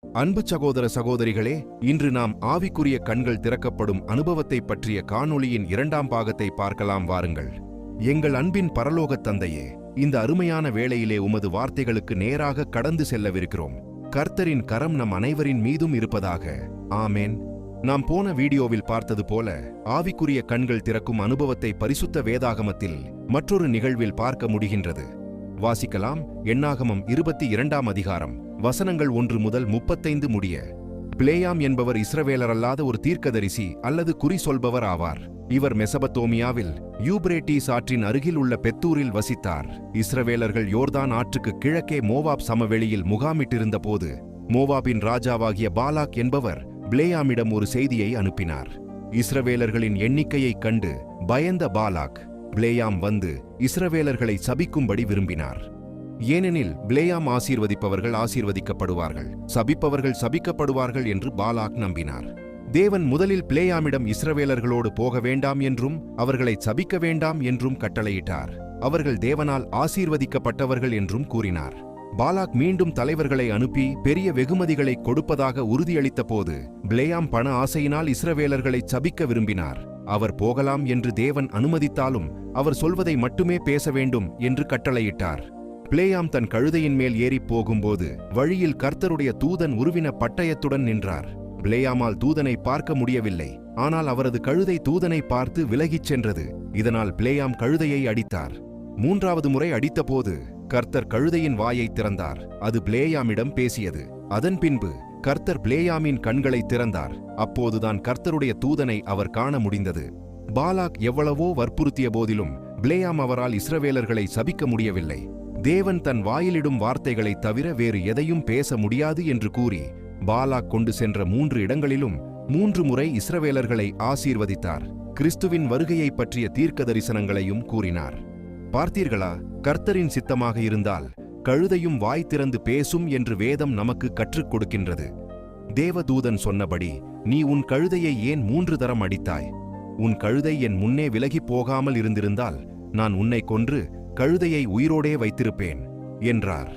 அன்பு சகோதர சகோதரிகளே, இன்று நாம் ஆவிக்குரிய கண்கள் திறக்கப்படும் அனுபவத்தை பற்றிய காணொளியின் இரண்டாம் பாகத்தை பார்க்கலாம் வாருங்கள். எங்கள் அன்பின் பரலோகத் தந்தையே, இந்த அருமையான வேளையிலே உமது வார்த்தைகளுக்கு நேராக கடந்து செல்லவிருக்கிறோம். கர்த்தரின் கரம் நம் அனைவரின் மீதும் இருப்பதாக. ஆமேன். நாம் போன வீடியோவில் பார்த்தது போல ஆவிக்குரிய கண்கள் திறக்கும் அனுபவத்தை பரிசுத்த வேதாகமத்தில் மற்றொரு நிகழ்வில் பார்க்க முடிகின்றது. வாசிக்கலாம். எண்ணாகமம் 22ஆம் அதிகாரம் வசனங்கள் 1 முதல் 35 முடிய. பிலேயாம் என்பவர் இஸ்ரவேலரல்லாத ஒரு தீர்க்கதரிசி அல்லது குறி சொல்பவர் ஆவார். இவர் மெசபத்தோமியாவில் யூப்ரேட்டீஸ் ஆற்றின் அருகில் உள்ள பெத்தூரில் வசித்தார். இஸ்ரவேலர்கள் யோர்தான் ஆற்றுக்கு கிழக்கே மோவாப் சமவெளியில் முகாமிட்டிருந்த போது மோவாபின் ராஜாவாகிய பாலாக் என்பவர் பிலேயாமிடம் ஒரு செய்தியை அனுப்பினார். இஸ்ரவேலர்களின் எண்ணிக்கையைக் கண்டு பயந்த பாலாக் பிலேயாம் வந்து இஸ்ரவேலர்களை சபிக்கும்படி விரும்பினார். ஏனெனில் பிலேயாம் ஆசீர்வதிப்பவர்கள் ஆசீர்வதிக்கப்படுவார்கள், சபிப்பவர்கள் சபிக்கப்படுவார்கள் என்று பாலாக் நம்பினார். தேவன் முதலில் பிலேயாமிடம் இஸ்ரவேலர்களோடு போக வேண்டாம் என்றும் அவர்களை சபிக்க வேண்டாம் என்றும் கட்டளையிட்டார். அவர்கள் தேவனால் ஆசீர்வதிக்கப்பட்டவர்கள் என்றும் கூறினார். பாலாக் மீண்டும் தலைவர்களை அனுப்பி பெரிய வெகுமதிகளை கொடுப்பதாக உறுதியளித்த போது பிலேயாம் பண ஆசையினால் இஸ்ரவேலர்களை சபிக்க விரும்பினார். அவர் போகலாம் என்று தேவன் அனுமதித்தாலும் அவர் சொல்வதை மட்டுமே பேச வேண்டும் என்று கட்டளையிட்டார். பிலேயாம் தன் கழுதையின் மேல் ஏறிப் போகும்போது வழியில் கர்த்தருடைய தூதன் உருவின பட்டயத்துடன் நின்றார். பிலேயாமால் தூதனை பார்க்க முடியவில்லை, ஆனால் அவரது கழுதை தூதனை பார்த்து விலகிச் சென்றது. இதனால் பிலேயாம் கழுதையை அடித்தார். 3வது முறை அடித்தபோது கர்த்தர் கழுதையின் வாயை திறந்தார். அது பிலேயாமிடம் பேசியது. அதன் பின்பு கர்த்தர் பிலேயாமின் கண்களை திறந்தார். அப்போதுதான் கர்த்தருடைய தூதனை அவர் காண முடிந்தது. பாலாக் எவ்வளவோ வற்புறுத்திய போதிலும் பிலேயாம் அவரால் இஸ்ரவேலர்களை சபிக்க முடியவில்லை. தேவன் தன் வாயிலிடும் வார்த்தைகளை தவிர வேறு எதையும் பேச முடியாது என்று கூறி பாலாக் கொண்டு சென்ற 3 இடங்களிலும் 3 முறை இஸ்ரவேலர்களை ஆசீர்வதித்தார். கிறிஸ்துவின் வருகையை பற்றிய தீர்க்க தரிசனங்களையும் கூறினார். பார்த்தீர்களா? கர்த்தரின் சித்தமாக இருந்தால் கழுதையும் வாய் திறந்து பேசும் என்று வேதம் நமக்கு கற்றுக் கொடுக்கின்றது. தேவதூதன் சொன்னபடி, நீ உன் கழுதையை ஏன் 3 தரம் அடித்தாய்? உன் கழுதை என் முன்னே விலகிப் போகாமல் இருந்திருந்தால் நான் உன்னை கொன்று கழுதையை உயிரோடே வைத்திருப்பேன் என்றார்.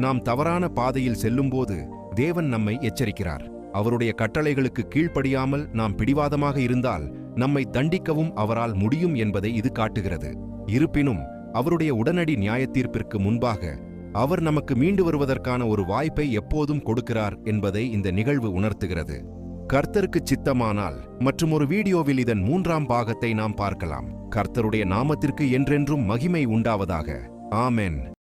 நாம் தவறான பாதையில் செல்லும்போது தேவன் நம்மை எச்சரிக்கிறார். அவருடைய கட்டளைகளுக்கு கீழ்ப்படியாமல் நாம் பிடிவாதமாக இருந்தால் நம்மை தண்டிக்கவும் அவரால் முடியும் என்பதை இது காட்டுகிறது. இருப்பினும் அவருடைய உடனடி நியாயத்தீர்ப்பிற்கு முன்பாக அவர் நமக்கு மீண்டு வருவதற்கான ஒரு வாய்ப்பை எப்போதும் கொடுக்கிறார் என்பதை இந்த நிகழ்வு உணர்த்துகிறது. கர்த்தருக்கு சித்தமானால் மற்றும் ஒரு வீடியோவில் இதன் 3ஆம் பாகத்தை நாம் பார்க்கலாம். கர்த்தருடைய நாமத்திற்கு என்றென்றும் மகிமை உண்டாவதாக. ஆமென்.